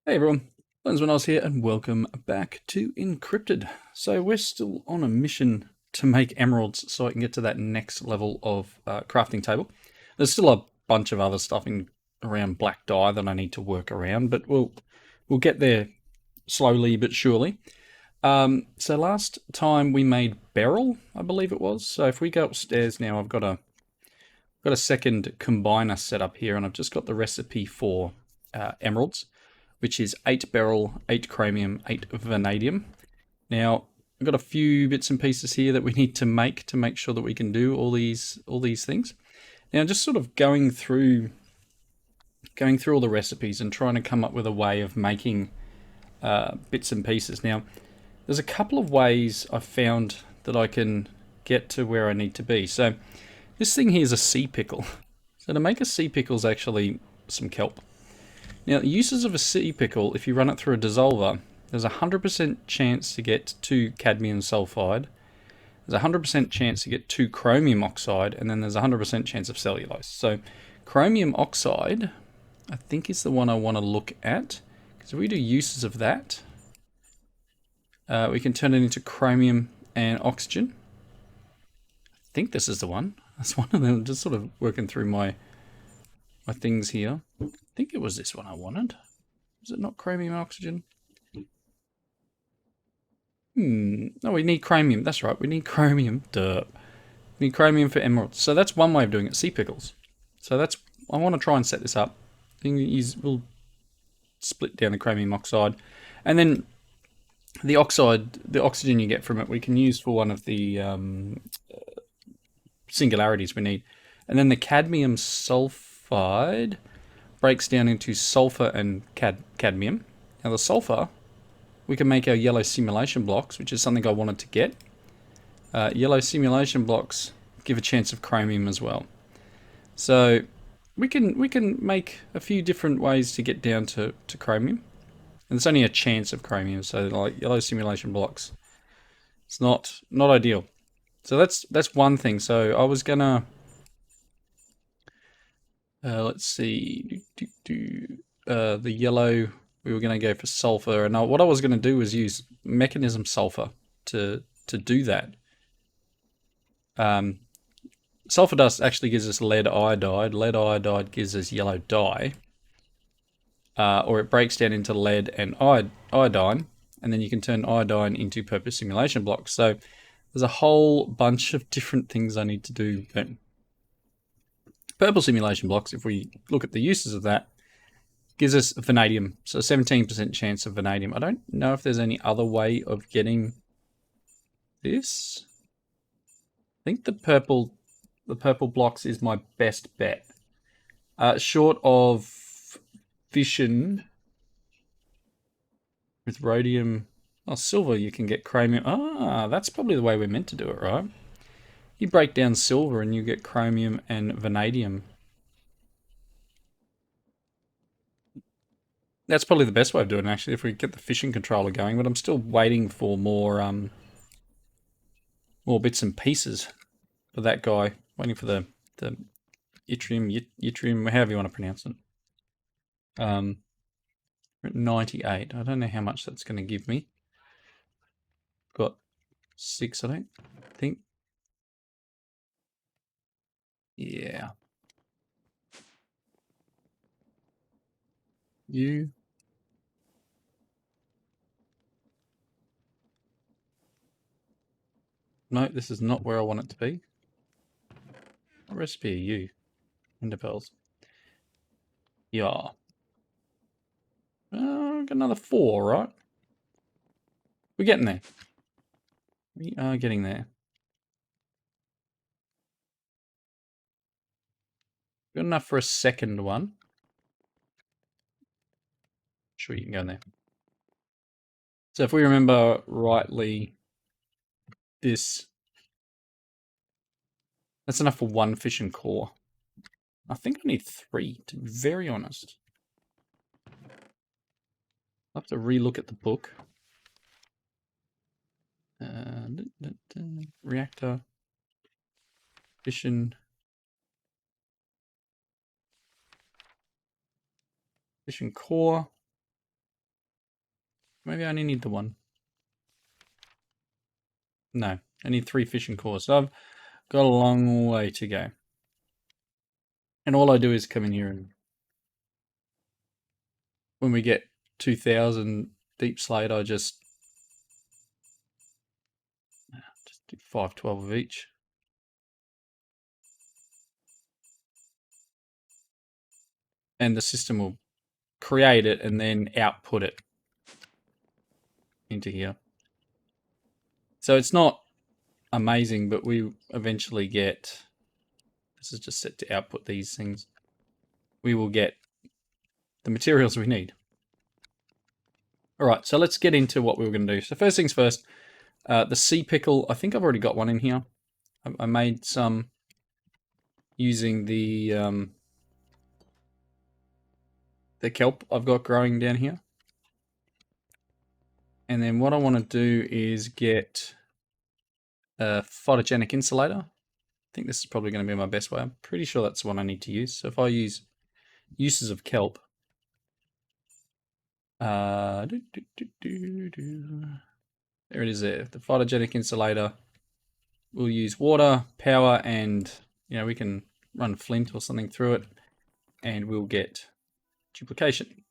Hey everyone, Lensman here and welcome back to Encrypted. So we're still on a mission to make emeralds so I can get to that next level of crafting table. There's still a bunch of other stuff around black dye that I need to work around, but we'll get there slowly but surely. So last time we made beryl, I believe it was. So if we go upstairs now, I've got a second combiner set up here, and I've just got the recipe for emeralds, which is 8 beryl, 8 chromium, 8 vanadium. Now, I've got a few bits and pieces here that we need to make sure that we can do all these things. Now, just sort of going through all the recipes and trying to come up with a way of making bits and pieces. Now, there's a couple of ways I've found that I can get to where I need to be. So, this thing here is a sea pickle. So to make a sea pickle is actually some kelp. Now, the uses of a sea pickle, if you run it through a dissolver, there's a 100% chance to get 2 cadmium sulfide, there's a 100% chance to get 2 chromium oxide, and then there's a 100% chance of cellulose. So chromium oxide, I think, is the one I want to look at, because if we do uses of that, we can turn it into chromium and oxygen. I think this is the one. That's one of them. Just sort of working through my things here. I think it was this one I wanted. Was it not chromium and oxygen? No, we need chromium. That's right. We need chromium. Duh. We need chromium for emeralds. So that's one way of doing it. Sea pickles. So that's. I want to try and set this up. We'll split down the chromium oxide, and then the oxygen you get from it, we can use for one of the singularities we need, and then the cadmium sulfide breaks down into sulfur and cadmium. Now the sulfur, we can make our yellow simulation blocks, which is something I wanted to get. Yellow simulation blocks give a chance of chromium as well. So we can make a few different ways to get down to chromium. And it's only a chance of chromium, so like yellow simulation blocks, it's not ideal. So that's one thing. So I was gonna let's see, the yellow, we were going to go for sulfur, and what I was going to do was use Mekanism sulfur to do that. Sulfur dust actually gives us lead iodide. Lead iodide gives us yellow dye, or it breaks down into lead and iodine, and then you can turn iodine into purple simulation blocks. So there's a whole bunch of different things I need to do. But purple simulation blocks, if we look at the uses of that, gives us vanadium, so 17% chance of vanadium. I don't know if there's any other way of getting this. I think the purple blocks is my best bet. Short of fission with rhodium, silver, you can get chromium. That's probably the way we're meant to do it, right? You break down silver and you get chromium and vanadium. That's probably the best way of doing it, actually, if we get the fission controller going, but I'm still waiting for more bits and pieces for that guy. Waiting for the yttrium, however you want to pronounce it. We're at 98. I don't know how much that's going to give me. Got 6, I don't think. Yeah. You. No, this is not where I want it to be. What recipe are you? Winterpels. Yeah. Got another 4, right? We're getting there. We are getting there. Good enough for a second one. Sure, you can go in there. So if we remember rightly, that's enough for 1 fission core. I think I need 3, to be very honest. I'll have to relook at the book. Reactor. Fission core. Maybe I only need the one. No, I need 3 fission cores. So I've got a long way to go. And all I do is come in here and when we get 2000 deep slate, I just do 512 of each. And the system will create it and then output it into here. So it's not amazing, but we eventually get, this is just set to output these things. We will get the materials we need. All right, so let's get into what we were going to do. So first things first, the sea pickle, I think I've already got one in here. I made some using the kelp I've got growing down here. And then what I want to do is get a photogenic insulator. I think this is probably going to be my best way. I'm pretty sure that's the one I need to use. So if I use uses of kelp, there it is there. The photogenic insulator. We'll use water, power, and we can run flint or something through it, and we'll get duplication.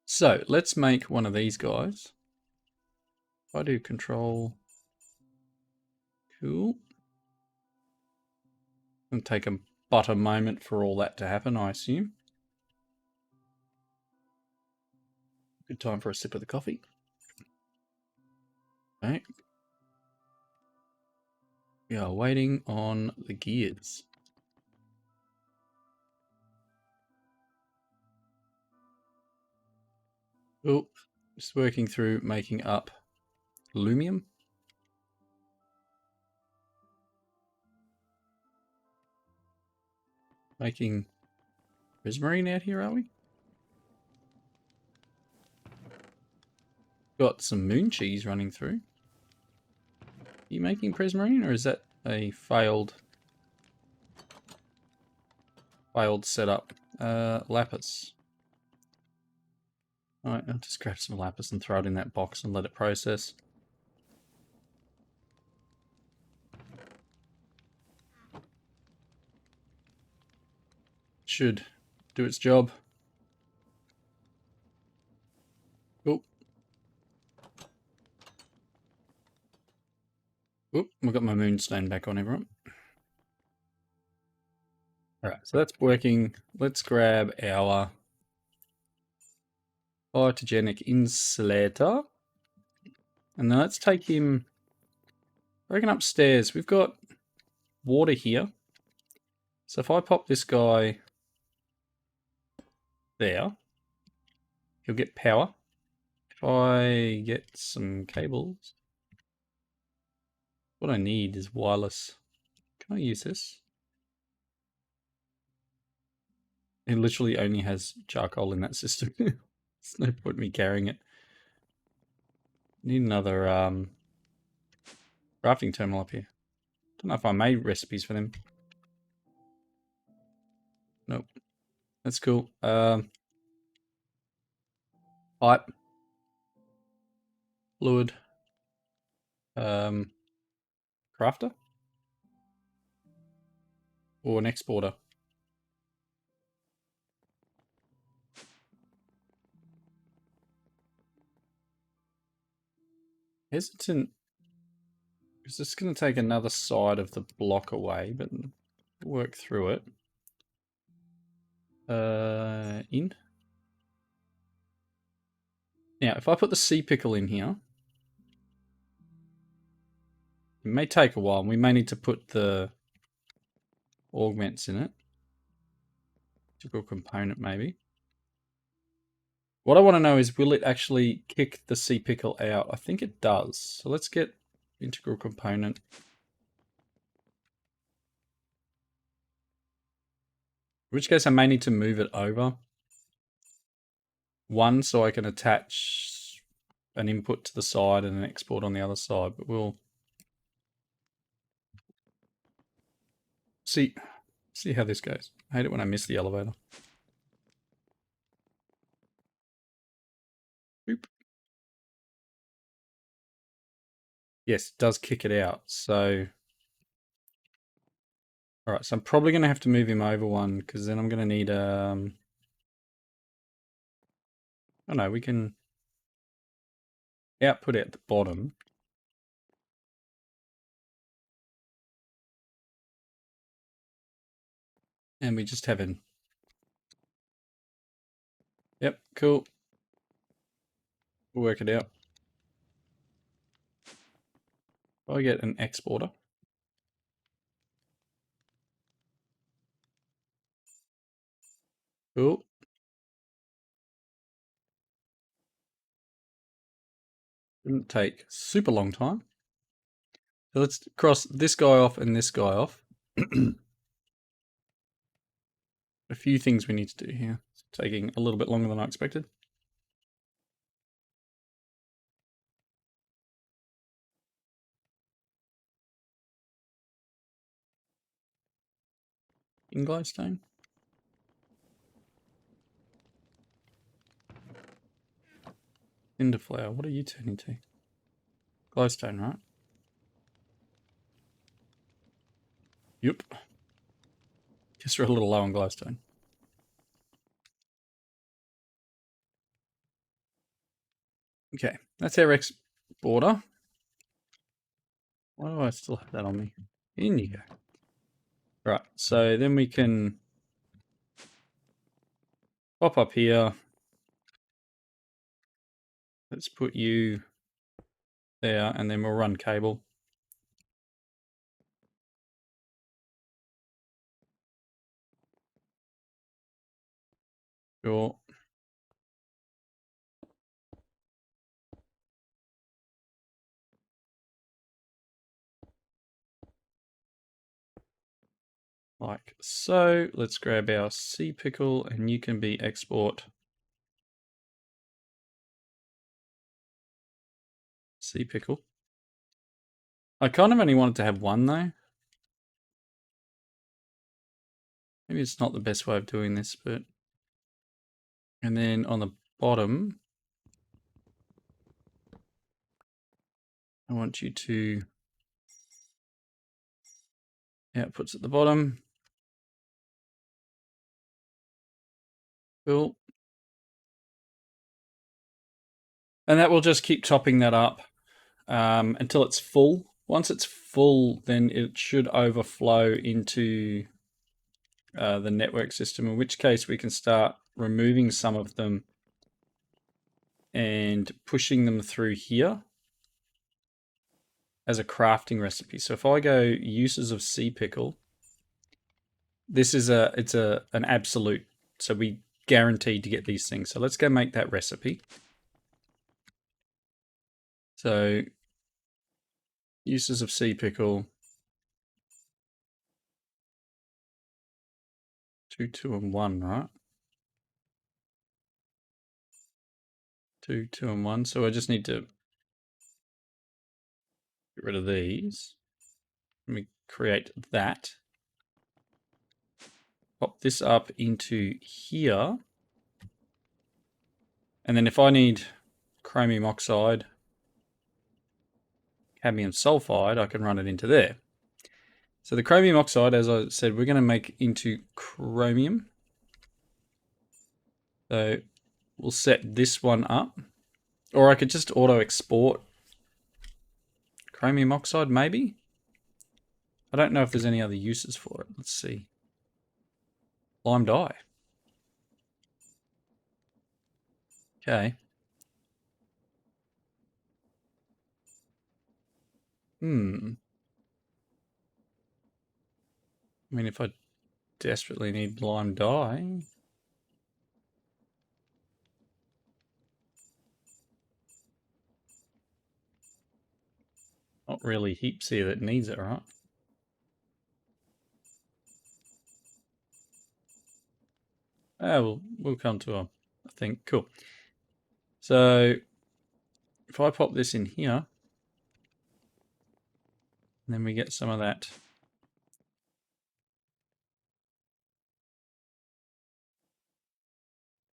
So let's make one of these guys. If I do control, cool. It'll take a moment for all that to happen, I assume. Good time for a sip of the coffee. Okay. We are waiting on the gears. Oh, just working through making up aluminum. Making prismarine out here, are we? Got some moon cheese running through. Are you making prismarine, or is that a failed setup? Lapis. Alright, I'll just grab some lapis and throw it in that box and let it process. Should do its job. Oh. Oop, I've got my moonstone back on, everyone. Alright, so that's working. Let's grab our photogenic insulator. And then let's take him, I reckon, upstairs. We've got water here. So if I pop this guy there, he'll get power. If I get some cables, what I need is wireless. Can I use this? It literally only has charcoal in that system. There's no point me carrying it. Need another crafting terminal up here. Don't know if I made recipes for them. Nope. That's cool. Pipe. Fluid. Crafter? Or an exporter? Hesitant. Is this going to take another side of the block away, but work through it. In. Now, if I put the sea pickle in here, it may take a while. We may need to put the augments in it. Integral component, maybe. What I want to know is, will it actually kick the sea pickle out? I think it does. So let's get integral component. In which case I may need to move it over. One, so I can attach an input to the side and an export on the other side, but we'll see how this goes. I hate it when I miss the elevator. Yes, it does kick it out. So, all right. So I'm probably going to have to move him over one because then I'm going to need oh no, we can output at the bottom. And we just have an, yep, cool. We'll work it out. I get an exporter. Cool. Didn't take super long time. So let's cross this guy off and this guy off. A few things we need to do here. It's taking a little bit longer than I expected. In glowstone. Into flower. What are you turning to? Glowstone, right? Yep. Guess we're a little low on glowstone. Okay, that's our exporter. Why do I still have that on me? In you go. Right, so then we can pop up here. Let's put you there, and then we'll run cable. Sure. Like so. Let's grab our C pickle, and you can be export C pickle. I kind of only wanted to have one though. Maybe it's not the best way of doing this, but and then on the bottom, I want you to outputs at the bottom. Cool. And that will just keep topping that up until it's full. Once it's full, then it should overflow into the network system, in which case we can start removing some of them and pushing them through here as a crafting recipe. So if I go uses of sea pickle, this is an absolute. So we guaranteed to get these things. So let's go make that recipe. So uses of sea pickle, 2, 2, and 1, right? 2, 2, and 1. So I just need to get rid of these. Let me create that. Pop this up into here. And then if I need chromium oxide, cadmium sulfide, I can run it into there. So the chromium oxide, as I said, we're going to make into chromium. So we'll set this one up. Or I could just auto export chromium oxide, maybe. I don't know if there's any other uses for it. Let's see. Lime dye. Okay. I mean, if I desperately need lime dye. Not really heaps here that needs it, right? We'll come to a thing. Cool. So if I pop this in here, then we get some of that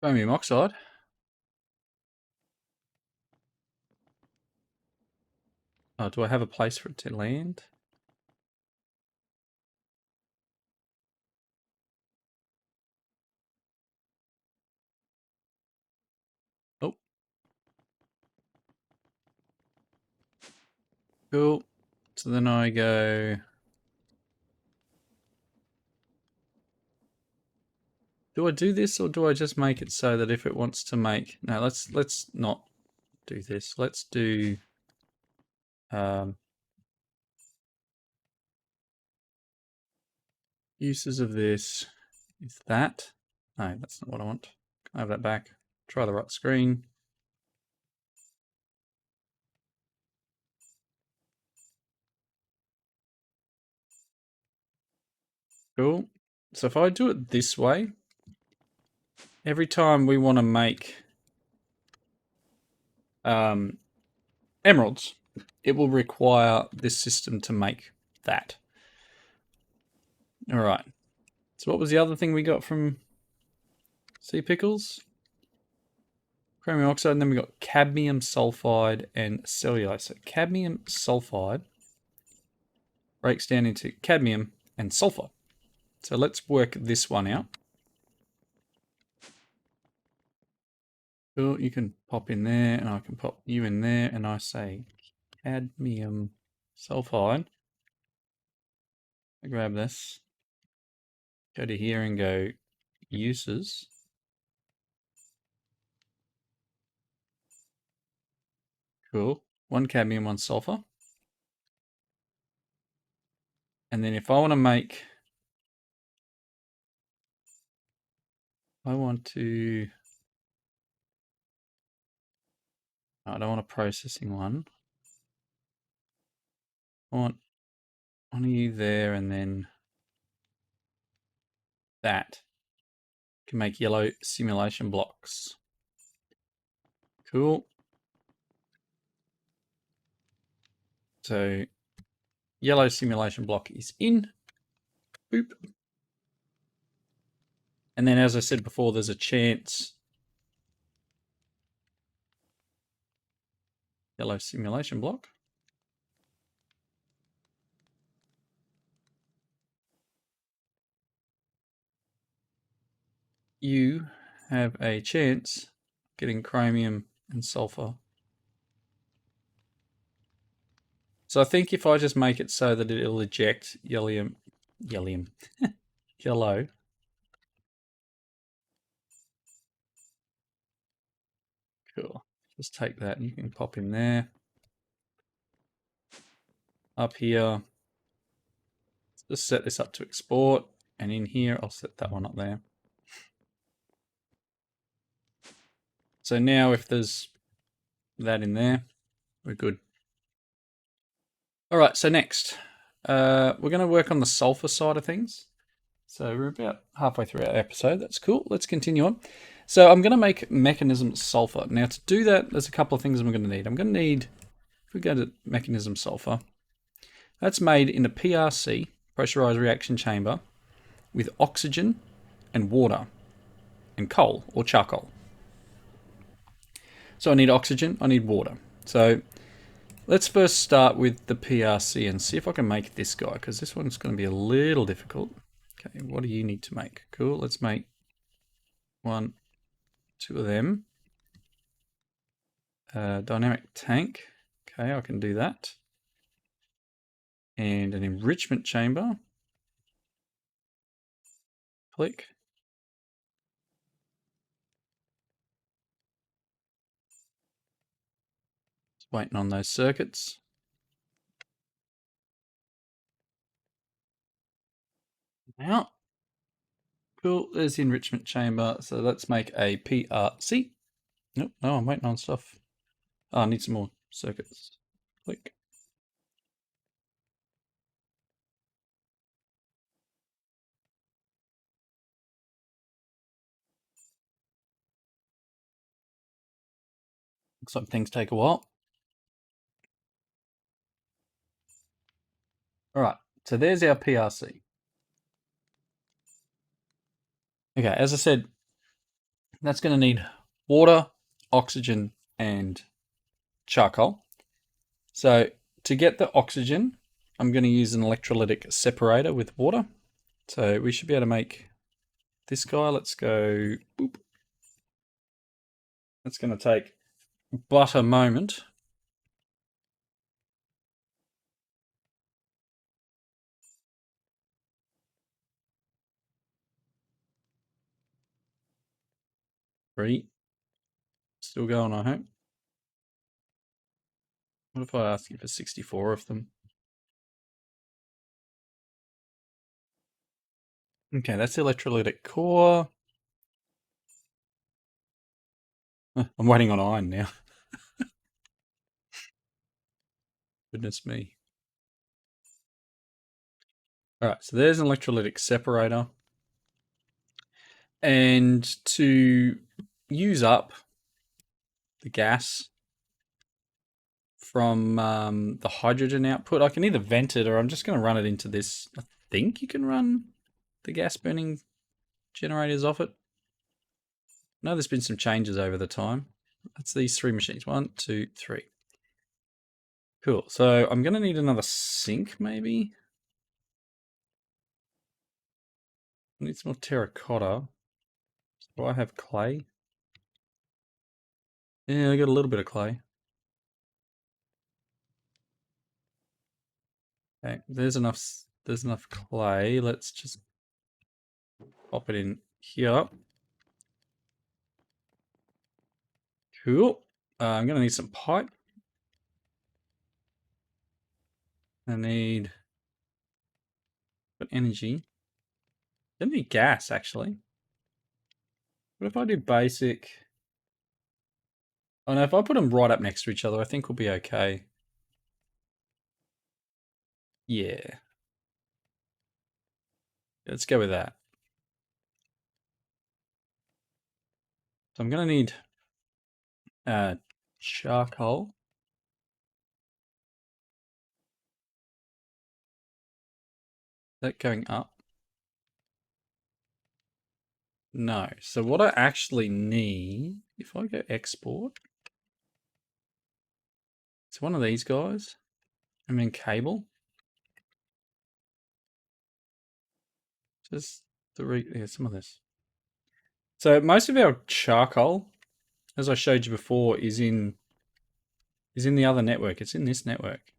chromium oxide. Oh, do I have a place for it to land? Oh, cool. So then I go. Do I do this or do I just make it so that if it wants to make... No, let's not do this. Let's do uses of this is that. No, that's not what I want. Can I have that back? Try the right screen. Cool. So if I do it this way, every time we want to make emeralds, it will require this system to make that. All right. So what was the other thing we got from Sea Pickles? Chromium oxide, and then we got cadmium sulfide and cellulose. So cadmium sulfide breaks down into cadmium and sulfur. So let's work this one out. Cool, you can pop in there, and I can pop you in there, and I say cadmium sulfide. I grab this, go to here and go uses. Cool. 1 cadmium, 1 sulfur. And then if I want to make... I want to... I don't want a processing one. I want one of you there, and then that can make yellow simulation blocks. Cool. So yellow simulation block is in. Boop. And then, as I said before, there's a chance yellow simulation block. You have a chance getting chromium and sulfur. So I think if I just make it so that it'll eject yellow. Cool. Just take that and you can pop in there. Up here, just set this up to export. And in here, I'll set that one up there. So now if there's that in there, we're good. All right, so next, we're going to work on the sulfur side of things. So we're about halfway through our episode. That's cool. Let's continue on. So I'm going to make Mekanism sulfur. Now to do that, there's a couple of things I'm going to need. I'm going to need, if we go to Mekanism sulfur, that's made in a PRC, pressurized reaction chamber, with oxygen and water and coal or charcoal. So I need oxygen, I need water. So let's first start with the PRC and see if I can make this guy, because this one's going to be a little difficult. Okay, what do you need to make? Cool, let's make 1, 2 of them. Dynamic tank. Okay, I can do that. And an enrichment chamber. Click. Just waiting on those circuits. Now, cool, there's the enrichment chamber. So let's make a PRC. Nope, no, I'm waiting on stuff. Oh, I need some more circuits. Click. Looks like things take a while. All right, so there's our PRC. Okay, as I said, that's going to need water, oxygen, and charcoal. So to get the oxygen, I'm going to use an electrolytic separator with water. So we should be able to make this guy. Let's go. Boop. That's going to take but a moment. Three. Still going, I hope. What if I ask you for 64 of them? Okay, that's the electrolytic core. I'm waiting on iron now. Goodness me. All right, so there's an electrolytic separator. And to use up the gas from the hydrogen output, I can either vent it or I'm just going to run it into this. I think you can run the gas burning generators off it. I know there's been some changes over the time. That's these three machines. 1, 2, 3. Cool. So I'm going to need another sink, maybe. I need some more terracotta. Do I have clay? Yeah, I got a little bit of clay. Okay, there's enough clay. Let's just pop it in here. Cool. I'm going to need some pipe. I need energy. I need gas, actually. What if I do basic? Oh no, if I put them right up next to each other, I think we'll be okay. Yeah. Let's go with that. So I'm going to need charcoal. Is that going up? No. So what I actually need, if I go export, it's one of these guys. And then cable. Just some of this. So most of our charcoal, as I showed you before, is in the other network. It's in this network.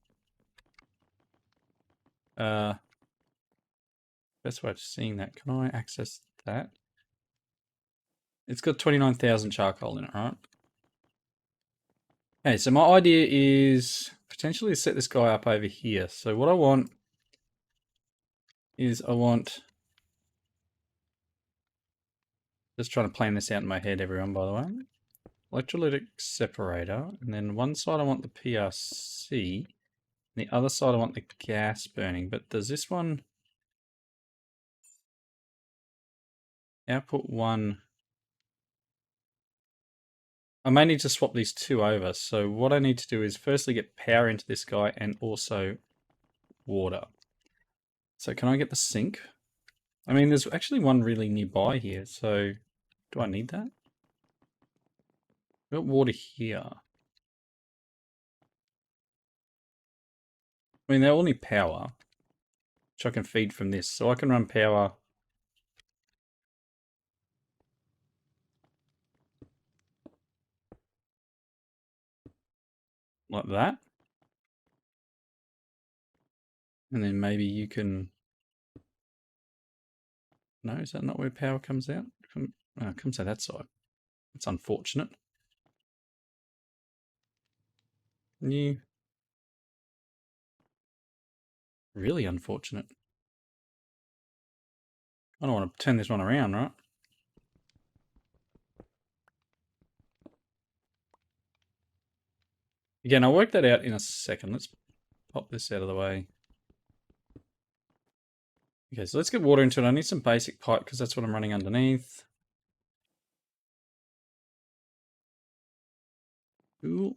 Best way of seeing that. Can I access that? It's got 29,000 charcoal in it, right? Okay, so my idea is potentially to set this guy up over here. So what I want is just trying to plan this out in my head, everyone, by the way. Electrolytic separator, and then one side I want the PRC, and the other side I want the gas burning. But does this one output one? I may need to swap these two over. So what I need to do is firstly get power into this guy and also water. So can I get the sink? I mean, there's actually one really nearby here. So do I need that? I've got water here. I mean, they all need power, which I can feed from this. So I can run power like that. And then maybe you can... No, is that not where power comes out? It comes out that side. That's unfortunate. New. Really unfortunate. I don't want to turn this one around, right? Again, I'll work that out in a second. Let's pop this out of the way. Okay, so let's get water into it. I need some basic pipe because that's what I'm running underneath. Cool.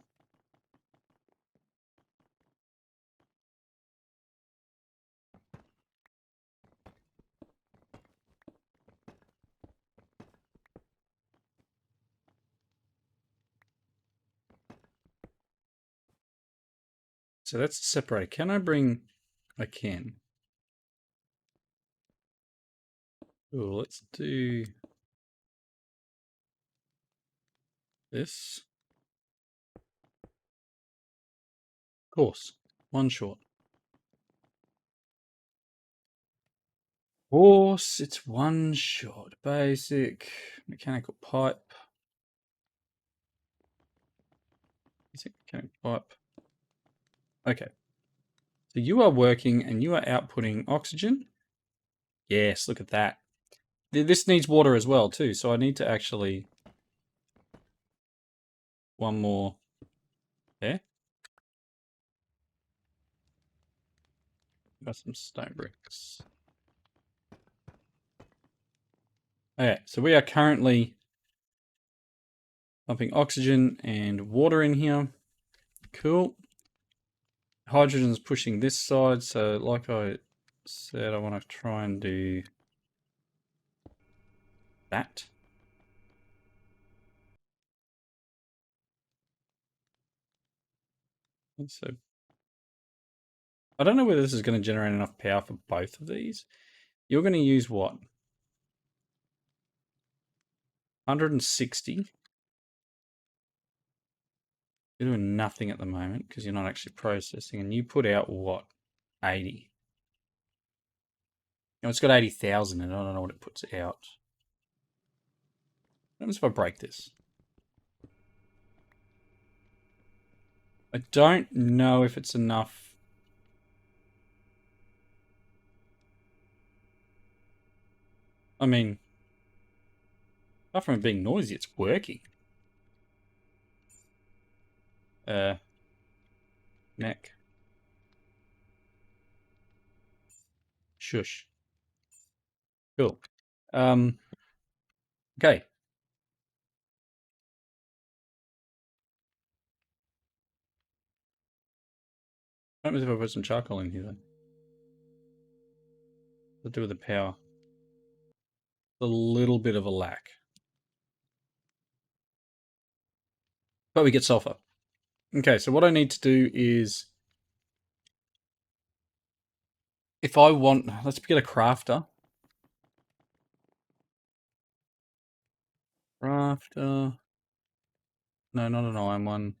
So that's a separator. Can I bring... I can. Oh, let's do this. Of course. One short. Of course, it's one short. Basic mechanical pipe. Basic mechanical pipe. Okay. So you are working and you are outputting oxygen. Yes, look at that. This needs water as well too, so I need to actually... One more there. Got some stone bricks. Okay, so we are currently pumping oxygen and water in here. Cool. Hydrogen is pushing this side, so like I said, I want to try and do that. And so I don't know whether this is going to generate enough power for both of these. You're going to use what? 160. You're doing nothing at the moment because you're not actually processing, and you put out what? 80. You know, it's got 80,000 and I don't know what it puts out. What happens if I break this? I don't know if it's enough. I mean, apart from it being noisy, it's working. Neck. Shush. Cool. Okay. What happens if I put some charcoal in here then? What's it do with the power? A little bit of a lack. But we get sulfur. Okay, so what I need to do is... If I want... Let's get a crafter. Crafter... No, not an iron one.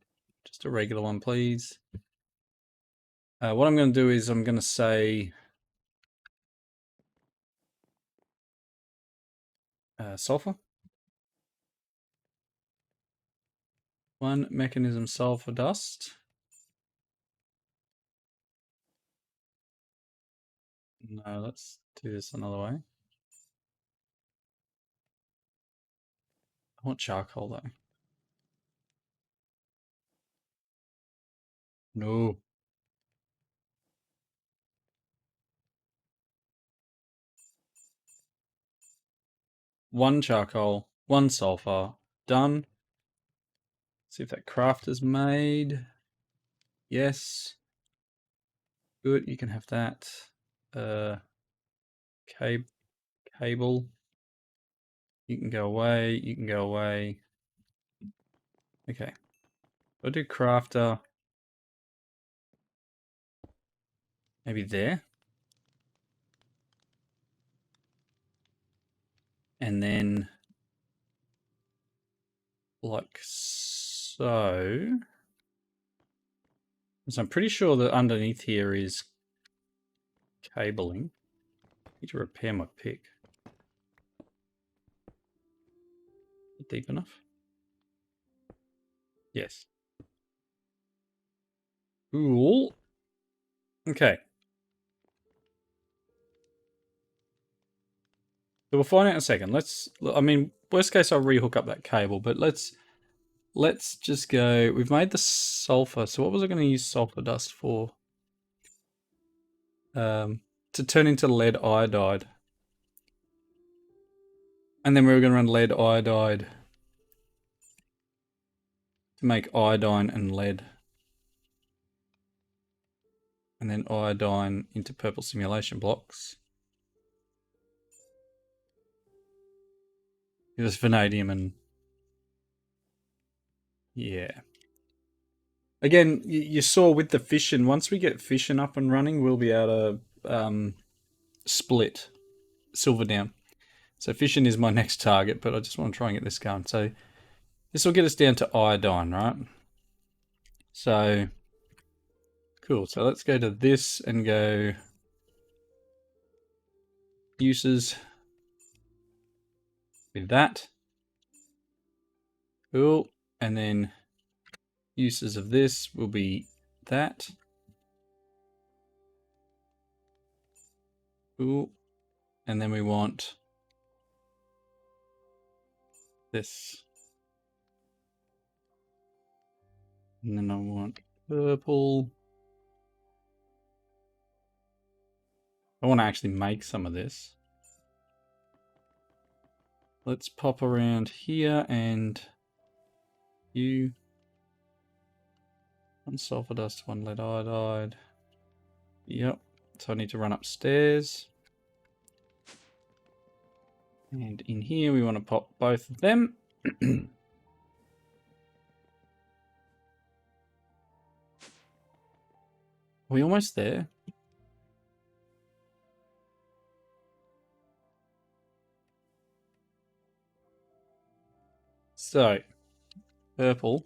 Just a regular one, please. What I'm going to do is I'm going to say... sulfur. One mechanism sulfur dust. No, let's do this another way. I want charcoal though. No. One charcoal, one sulfur. Done. See if that craft is made. Yes. Good, you can have that. Cable. You can go away, you can go away. Okay. I'll do crafter. Maybe there. And then like so. So I'm pretty sure that underneath here is cabling. I need to repair my pick. Deep enough? Yes. Cool. Okay. So we'll find out in a second. I mean, worst case, I'll rehook up that cable, but let's just go. We've made the sulfur. So what was I going to use sulfur dust for? To turn into lead iodide. And then we were going to run lead iodide to make iodine and lead. And then iodine into purple simulation blocks. There's vanadium and... Yeah. Again, you saw with the fission, once we get fission up and running, we'll be able to split silver down. So fission is my next target, but I just want to try and get this going. So this will get us down to iodine, right? So cool. So let's go to this and go uses with that. Cool. And then uses of this will be that. Cool. And then we want this. And then I want purple. I want to actually make some of this. Let's pop around here and you. One sulfur dust, one lead iodide. Yep. So I need to run upstairs. And in here we want to pop both of them. Are we almost there? So, purple.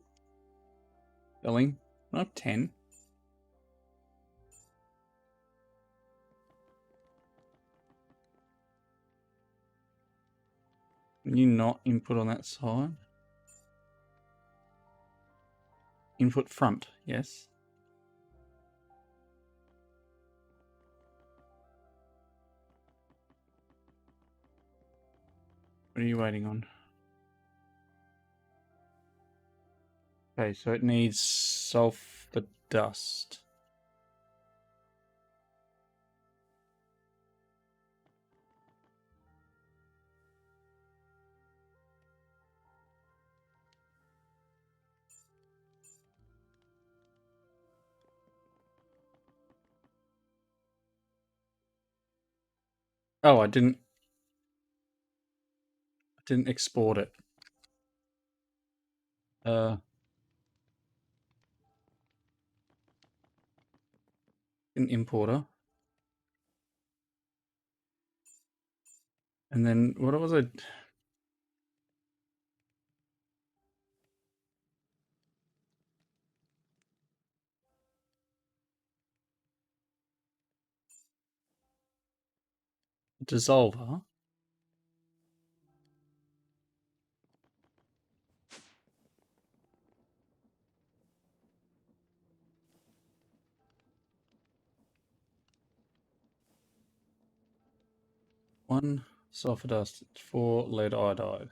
Filling. Not 10. Can you not input on that side? Input front, yes. What are you waiting on? Okay, so it needs sulfur dust. Oh, I didn't export it. An importer. And then what was it? Dissolver. One sulfur dust, 4 lead iodide.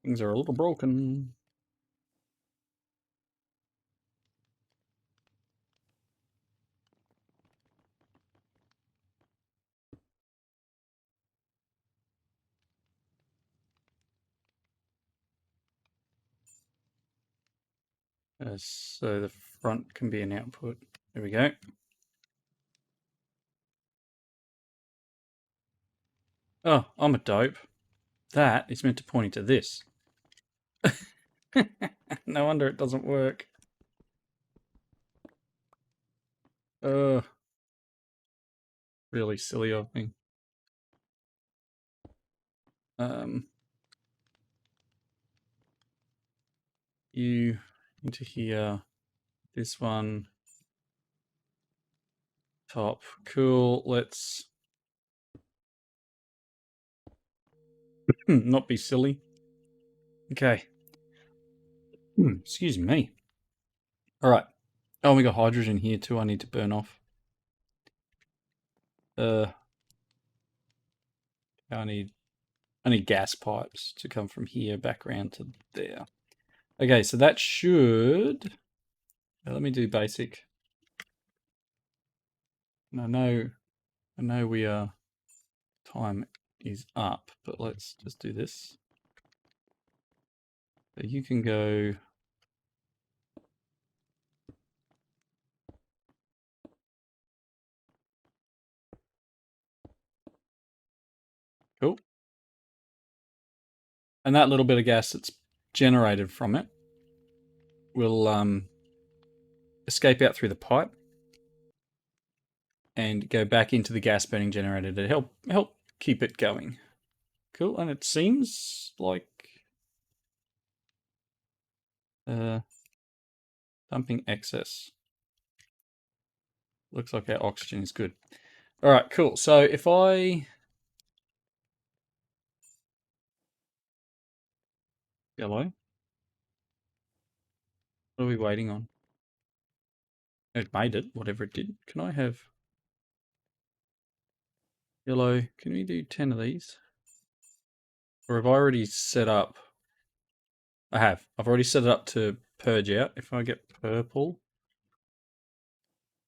Things are a little broken. So the front can be an output. There we go. Oh, I'm a dope. That is meant to point to this. No wonder it doesn't work. Really silly of me. You into here. This one. Top. Cool. Let's not be silly. Okay. Excuse me. All right. Oh, we got hydrogen here too. I need to burn off. I need gas pipes to come from here back around to there. Okay, so that should. Let me do basic. And I know we are. Time is up, but let's just do this. So you can go. And that little bit of gas that's generated from it will escape out through the pipe and go back into the gas burning generator to help keep it going. Cool, and it seems like dumping excess. Looks like our oxygen is good. All right, cool. So if I yellow, what are we waiting on? It made it, whatever it did. Can I have yellow? Can we do 10 of these? Or have I already set up? I have. I've already set it up to purge out. If I get purple,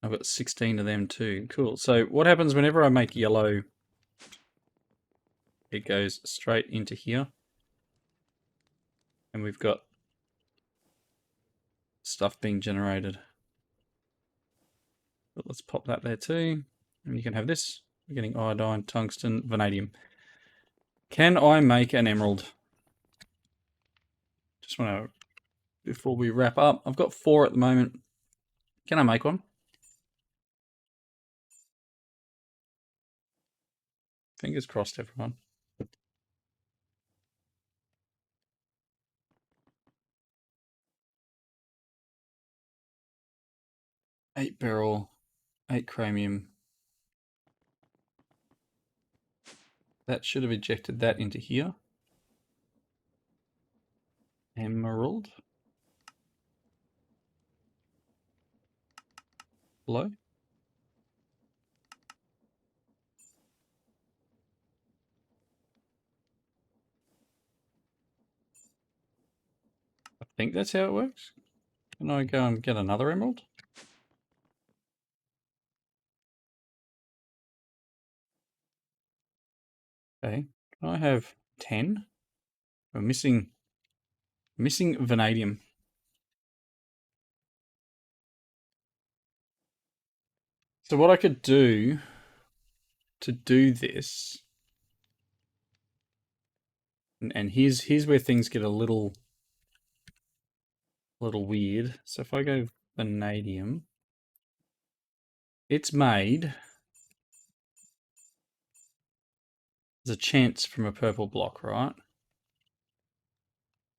I've got 16 of them too. Cool. So what happens whenever I make yellow? It goes straight into here. And we've got stuff being generated. But let's pop that there too. And you can have this. We're getting iodine, tungsten, vanadium. Can I make an emerald? Just want to, before we wrap up, I've got 4 at the moment. Can I make one? Fingers crossed, everyone. Eight barrel, 8 chromium. That should have ejected that into here. Emerald. Hello? I think that's how it works. Can I go and get another emerald? Okay. Can I have 10? We're missing vanadium. So what I could do to do this, and here's where things get a little weird. So if I go vanadium, it's made. There's a chance from a purple block, right?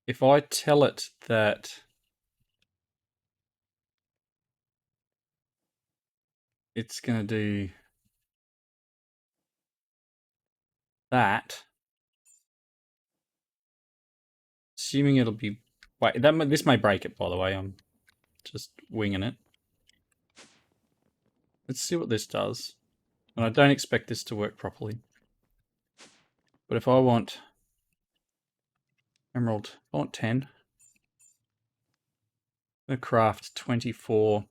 If I tell it that it's going to do that, assuming it'll be, wait, this may break it, by the way. I'm just winging it. Let's see what this does. And I don't expect this to work properly. But if I want emerald, I want 10. I'm going to craft 24.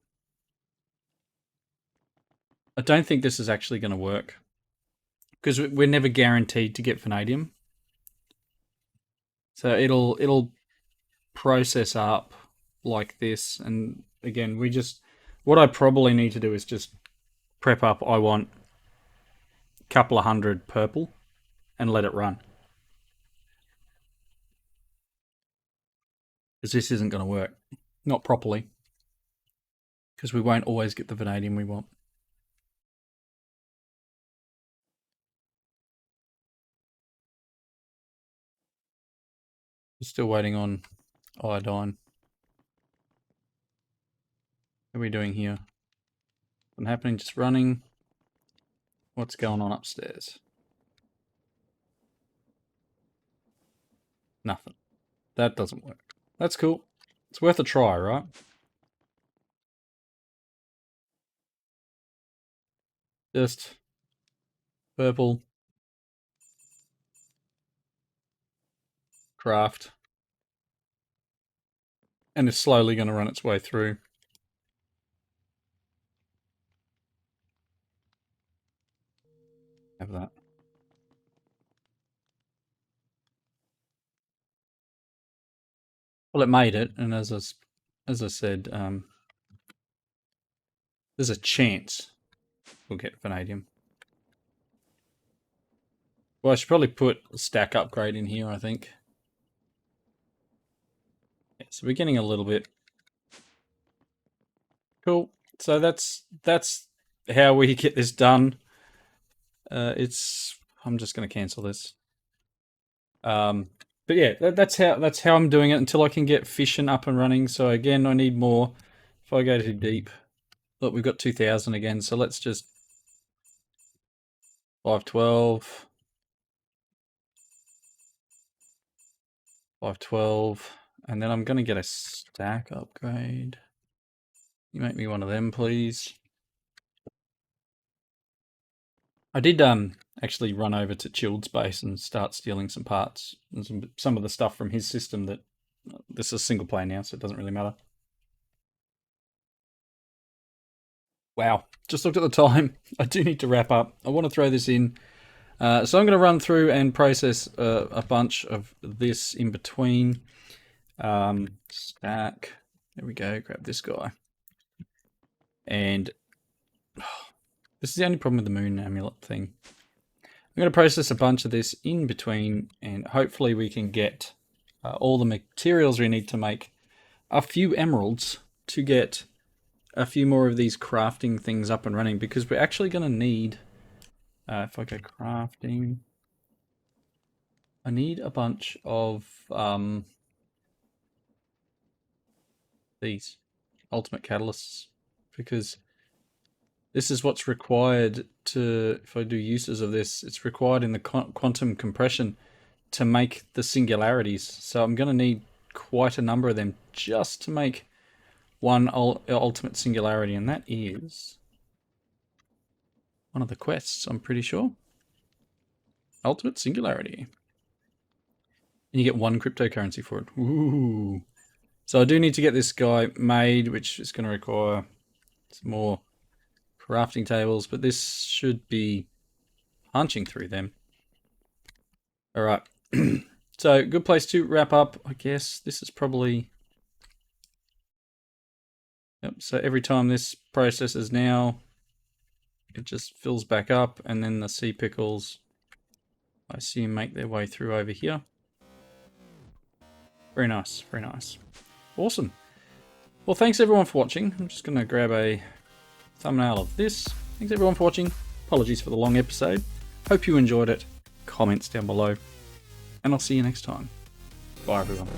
I don't think this is actually going to work, because we're never guaranteed to get vanadium. So it'll process up like this, and again, what I probably need to do is just prep up. I want a couple of 100 purple and let it run, because this isn't going to work, not properly, because we won't always get the vanadium we want. Still waiting on iodine. What are we doing here? What's happening? Just running. What's going on upstairs? Nothing. That doesn't work. That's cool. It's worth a try, right? Just purple. Craft. And it's slowly going to run its way through. Have that. Well, it made it, and as I said, there's a chance we'll get vanadium. Well, I should probably put a stack upgrade in here, I think. So we're getting a little bit. Cool. So that's how we get this done. I'm just going to cancel this. But yeah, that's how I'm doing it until I can get fission up and running. So again, I need more. If I go too deep, look, we've got 2,000 again. So let's just 512, 512, and then I'm going to get a stack upgrade. You make me one of them, please. I did actually run over to Chilled's base and start stealing some parts and some of the stuff from his system. That this is single player now, so it doesn't really matter. Wow, just looked at the time. I do need to wrap up. I want to throw this in. So I'm going to run through and process a bunch of this in between. Stack. There we go. Grab this guy. And this is the only problem with the moon amulet thing. I'm going to process a bunch of this in between, and hopefully we can get all the materials we need to make a few emeralds to get a few more of these crafting things up and running, because we're actually going to need, if I go crafting, I need a bunch of these ultimate catalysts, because this is what's required to, if I do uses of this, it's required in the quantum compression to make the singularities. So I'm going to need quite a number of them just to make one ultimate singularity, and that is one of the quests, I'm pretty sure. Ultimate singularity. And you get 1 cryptocurrency for it. Ooh. So I do need to get this guy made, which is going to require some more crafting tables, but this should be punching through them. All right. So good place to wrap up, I guess. This is probably... Yep, so every time this processes now, it just fills back up, and then the sea pickles, I assume, make their way through over here. Very nice, very nice. Awesome. Well, thanks everyone for watching. I'm just going to grab a thumbnail of this. Thanks everyone for watching. Apologies for the long episode. Hope you enjoyed it. Comments down below. And I'll see you next time. Bye everyone.